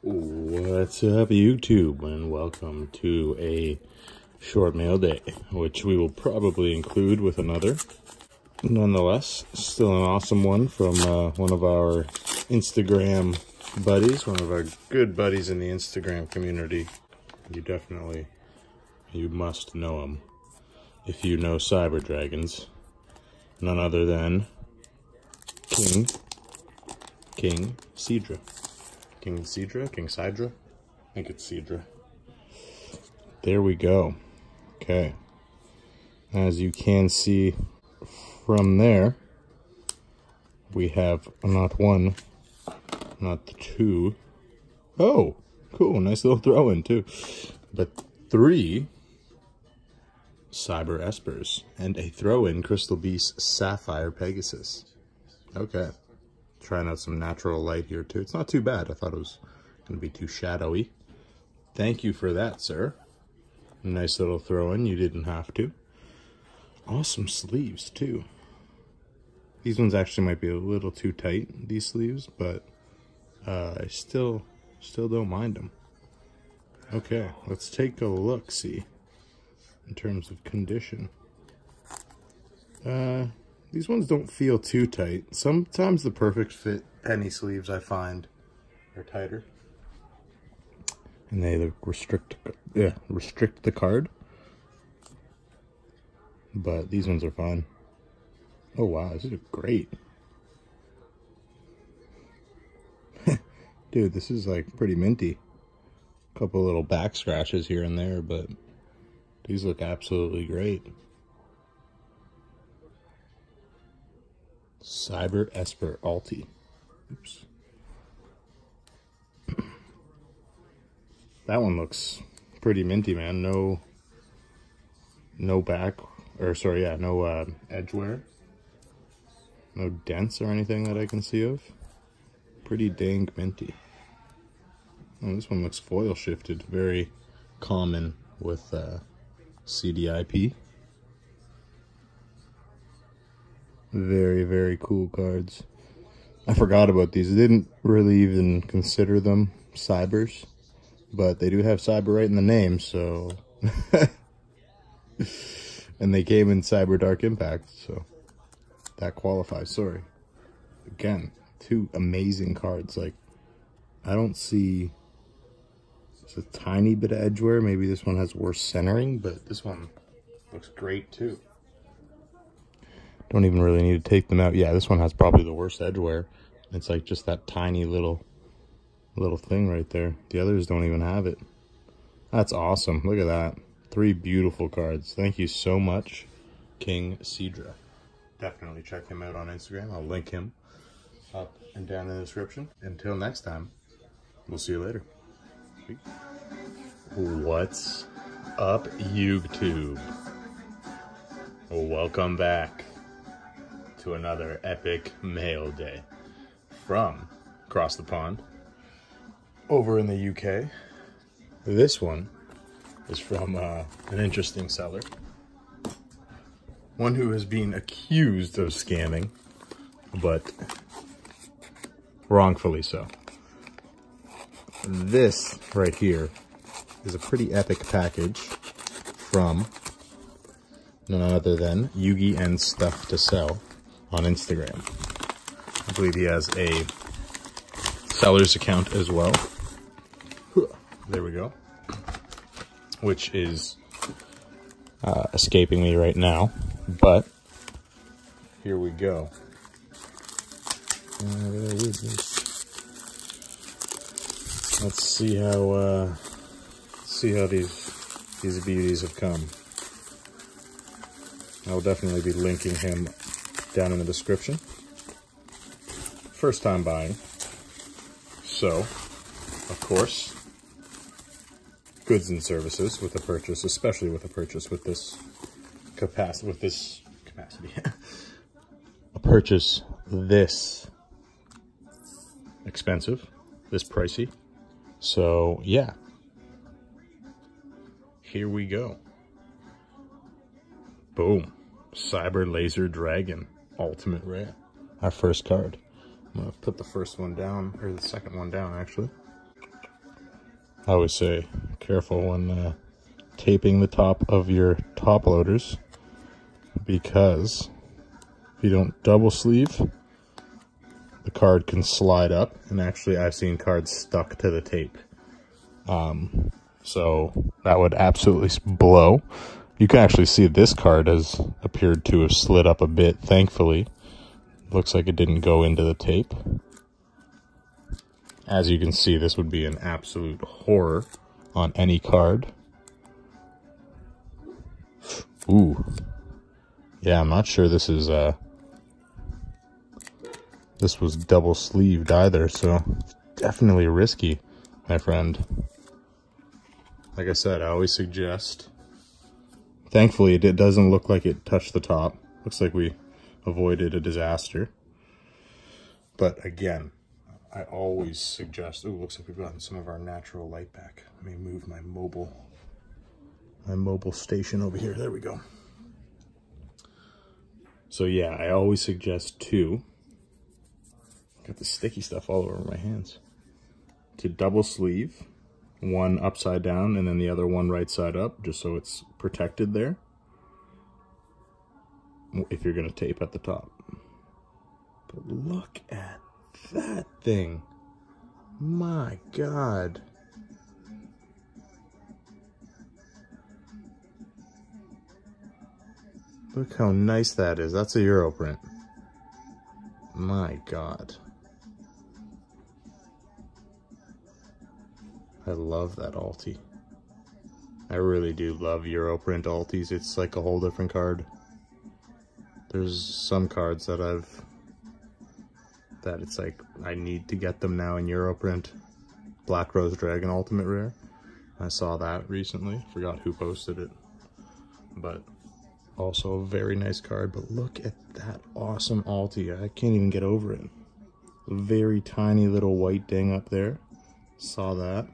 What's up, YouTube, and welcome to a short mail day, which we will probably include with another. Nonetheless, still an awesome one from one of our Instagram buddies, one of our good buddies in the Instagram community. You must know him if you know cyber dragons. None other than King Cedra. King Cedra? I think it's Cedra. There we go. Okay. As you can see from there, we have not one, not two. Oh, cool. Nice little throw in too. But 3 Cyber Espers and a throw-in Crystal Beast Sapphire Pegasus. Okay. Trying out some natural light here too. It's not too bad. I thought it was going to be too shadowy. Thank you for that, sir. Nice little throw-in. You didn't have to. Awesome sleeves too. These ones actually might be a little too tight, these sleeves, but I still don't mind them. Okay, let's take a look-see in terms of condition. These ones don't feel too tight. Sometimes the perfect fit penny sleeves I find are tighter, and they restrict the card. But these ones are fine. Oh wow, these are great. Dude, this is like pretty minty. A couple little back scratches here and there, but these look absolutely great. Cyber Esper Alti. Oops. That one looks pretty minty, man. No back, or sorry, yeah, no edge wear. No dents or anything that I can see of. Pretty dang minty. Oh, this one looks foil shifted. Very common with CDIP. Very, very cool cards. I forgot about these. I didn't really even consider them cybers, but they do have cyber right in the name, so... And they came in Cyber Dark Impact, so that qualifies. Sorry. Again, 2 amazing cards. Like, I don't see... It's a tiny bit of edge wear. Maybe this one has worse centering, but this one looks great too. Don't even really need to take them out. Yeah, this one has probably the worst edge wear. It's like just that tiny little thing right there. The others don't even have it. That's awesome. Look at that. 3 beautiful cards. Thank you so much, King Cedra. Definitely check him out on Instagram. I'll link him up and down in the description. Until next time, we'll see you later. What's up, YouTube? Welcome back to another epic mail day from across the pond over in the UK. This one is from an interesting seller, one who has been accused of scamming, but wrongfully so. This right here is a pretty epic package from none other than yugiandstufftosell on Instagram. I believe he has a seller's account as well. There we go. Which is escaping me right now, but here we go. Let's see how these beauties have come. I will definitely be linking him down in the description. First time buying, so of course, goods and services with a purchase, especially with a purchase with this capacity, a purchase this expensive, this pricey. So yeah, here we go. Boom. Cyber Laser Dragon Ultimate Rare. Our first card. I'm gonna put the first one down, or the second one down actually. I always say, careful when taping the top of your top loaders, because if you don't double sleeve, the card can slide up, and actually I've seen cards stuck to the tape. So that would absolutely blow. You can actually see this card has appeared to have slid up a bit, thankfully. Looks like it didn't go into the tape. As you can see, this would be an absolute horror on any card. Ooh. Yeah, I'm not sure this is this was double sleeved either, so definitely risky, my friend. Like I said, I always suggest, thankfully it doesn't look like it touched the top. Looks like we avoided a disaster. But again, I always suggest, ooh, looks like we've gotten some of our natural light back. Let me move my mobile station over here. There we go. So yeah, I always suggest to, got the sticky stuff all over my hands, to double sleeve, one upside down and then the other one right side up, just so it's protected there, if you're going to tape at the top. But look at that thing. My God. Look how nice that is. That's a Euro print. My God. I love that Alti. I really do love Euro print Altis. It's like a whole different card. There's some cards that it's like, I need to get them now in Euro print. Black Rose Dragon Ultimate Rare. I saw that recently. Forgot who posted it. But also a very nice card. But look at that awesome Alti. I can't even get over it. A very tiny little white ding up there. Saw that.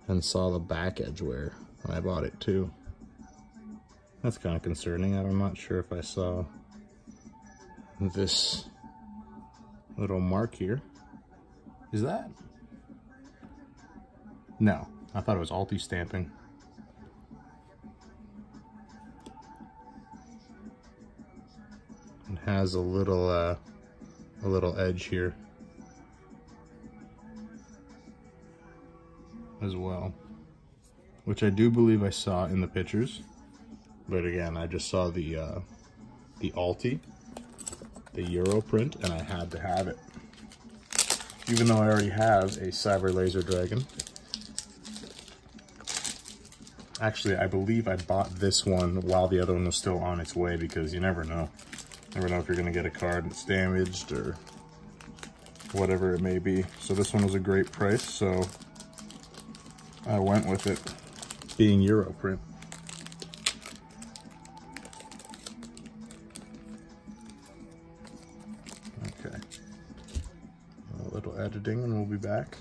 And saw the back edge wear when I bought it too. That's kind of concerning. I'm not sure if I saw this little mark here. Is that? No, I thought it was Alti stamping. It has a little edge here as well, which I do believe I saw in the pictures, but again, I just saw the Alti, the Euro print, and I had to have it, even though I already have a Cyber Laser Dragon. Actually, I believe I bought this one while the other one was still on its way, because you never know. Never know if you're gonna get a card that's damaged or whatever it may be. So this one was a great price, so I went with it, being Euro print. Okay, a little editing and we'll be back.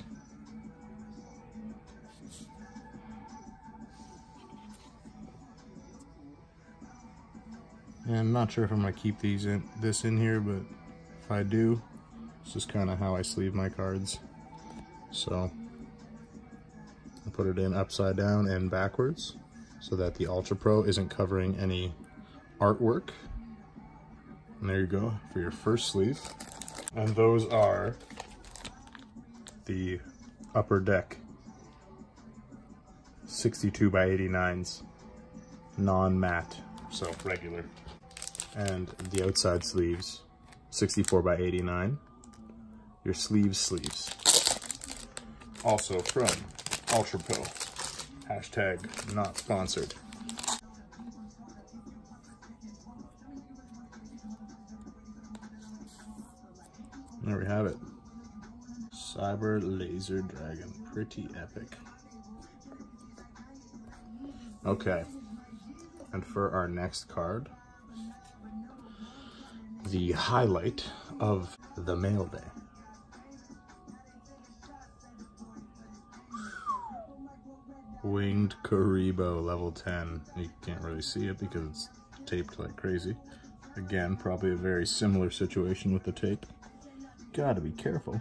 And I'm not sure if I'm gonna keep this in here, but if I do, this is kind of how I sleeve my cards. So I put it in upside down and backwards so that the Ultra Pro isn't covering any artwork. And there you go for your first sleeve. And those are the upper deck 62 by 89s, non-matte, so regular. And the outside sleeves 64 by 89, your sleeves. Also from Ultra Pro, hashtag not sponsored. There we have it. Cyber Laser Dragon, pretty epic. Okay, and for our next card, the highlight of the mail day. Winged Karibo level 10. You can't really see it because it's taped like crazy. Again, probably a very similar situation with the tape. Gotta be careful.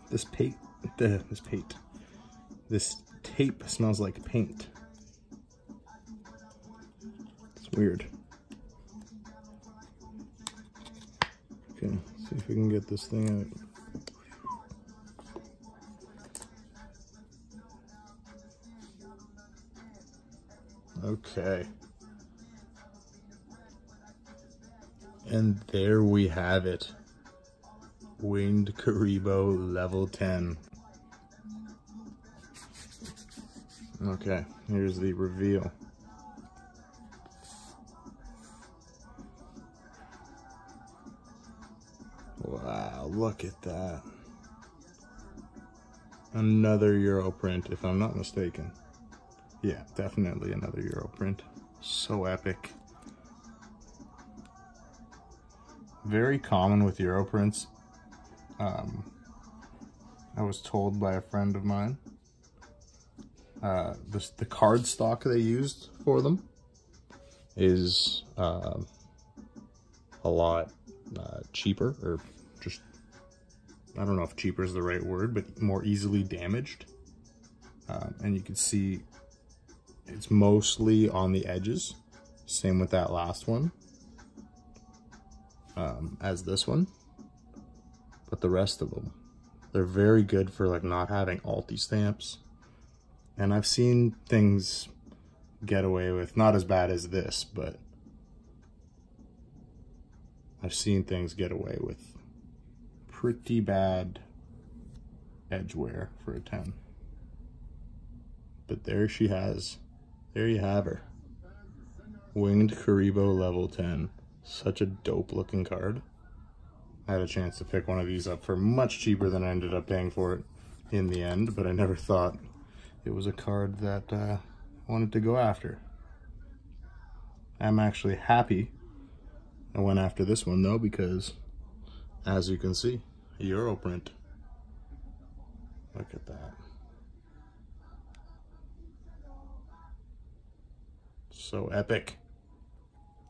This This paint. This tape smells like paint. It's weird. Okay, see if we can get this thing out. Okay. And there we have it. Winged Karibo level 10. Okay, here's the reveal. Wow, look at that. Another Euro print, if I'm not mistaken. Yeah, definitely another Euro print. So epic. Very common with Euro prints. I was told by a friend of mine, the card stock they used for them is a lot cheaper, or just, I don't know if cheaper is the right word, but more easily damaged. And you can see it's mostly on the edges. Same with that last one as this one. But the rest of them, they're very good for like not having alti stamps. And I've seen things get away with, not as bad as this, but I've seen things get away with pretty bad edge wear for a 10. But there she has. There you have her. Winged Karibo level 10. Such a dope looking card. I had a chance to pick one of these up for much cheaper than I ended up paying for it in the end, but I never thought it was a card that I wanted to go after. I'm actually happy I went after this one though, because as you can see, a Euro print. Look at that. So epic.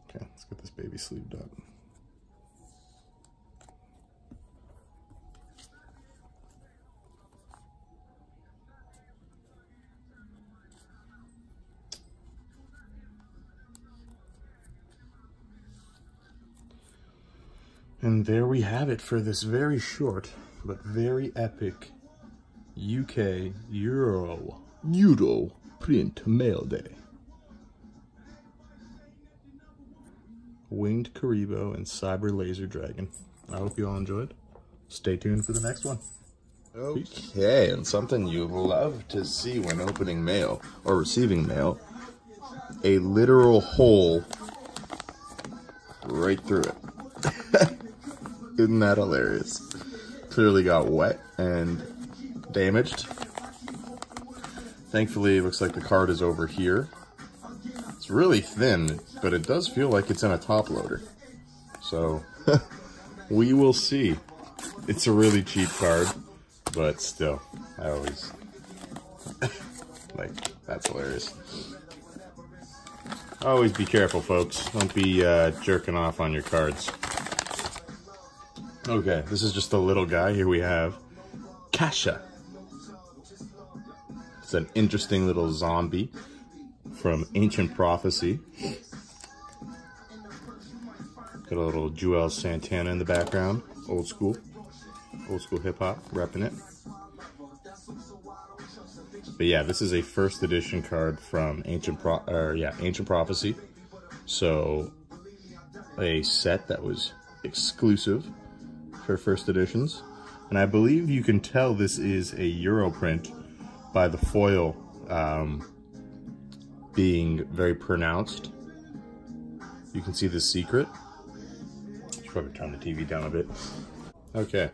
Okay, let's get this baby sleeved up. And there we have it for this very short but very epic UK YuGiOh print mail day. Winged Karibo and Cyber Laser Dragon. I hope you all enjoyed. Stay tuned for the next one. Okay, and something you love to see when opening mail or receiving mail, a literal hole right through it. Isn't that hilarious? Clearly got wet and damaged. Thankfully, it looks like the card is over here. It's really thin, but it does feel like it's in a top loader. So, we will see. It's a really cheap card, but still, I always, like, that's hilarious. Always be careful, folks. Don't be jerking off on your cards. Okay, this is just a little guy. Here we have Kasha. It's an interesting little zombie from Ancient Prophecy. Got a little Joel Santana in the background. Old school hip hop, repping it. But yeah, this is a first edition card from Ancient Prophecy. So a set that was exclusive for first editions. And I believe you can tell this is a Euro print by the foil being very pronounced. You can see the secret. Should probably turn the TV down a bit. Okay,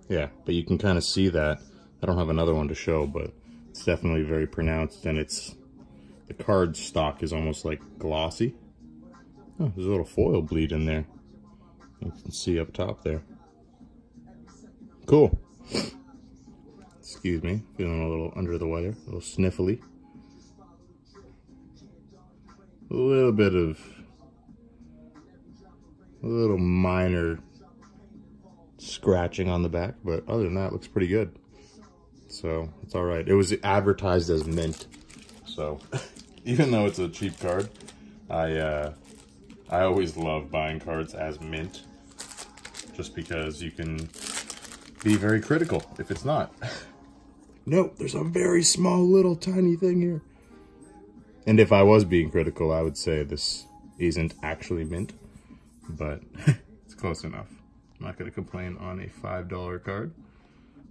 yeah, but you can kind of see that. I don't have another one to show, but it's definitely very pronounced, and the card stock is almost like glossy. Oh, there's a little foil bleed in there. You can see up top there. Cool. Excuse me, feeling a little under the weather, a little sniffly. A little minor scratching on the back, but other than that, it looks pretty good. So it's all right. It was advertised as mint. So even though it's a cheap card, I always love buying cards as mint, just because you can be very critical if it's not. Nope, there's a very small little tiny thing here. And if I was being critical, I would say this isn't actually mint, but it's close enough. I'm not going to complain on a $5 card.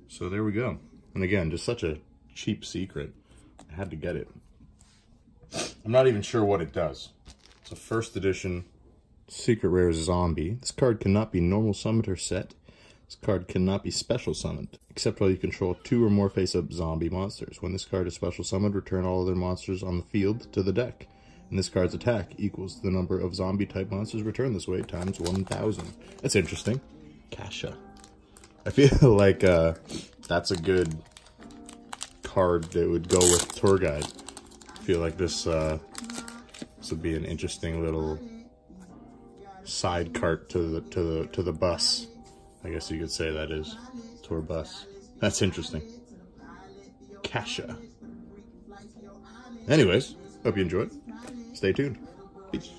So there we go. And again, just such a cheap secret. I had to get it. I'm not even sure what it does. It's a first edition secret rare zombie. This card cannot be normal summoned or set. This card cannot be special summoned, except while you control 2 or more face-up zombie monsters. When this card is special summoned, return all other monsters on the field to the deck. And this card's attack equals the number of zombie-type monsters returned this way times 1,000. That's interesting. Kasha. I feel like that's a good card that would go with tour guide. I feel like this would be an interesting little side cart to the bus. I guess you could say that is tour bus. That's interesting. Kasha. Anyways, hope you enjoyed. Stay tuned. Peace.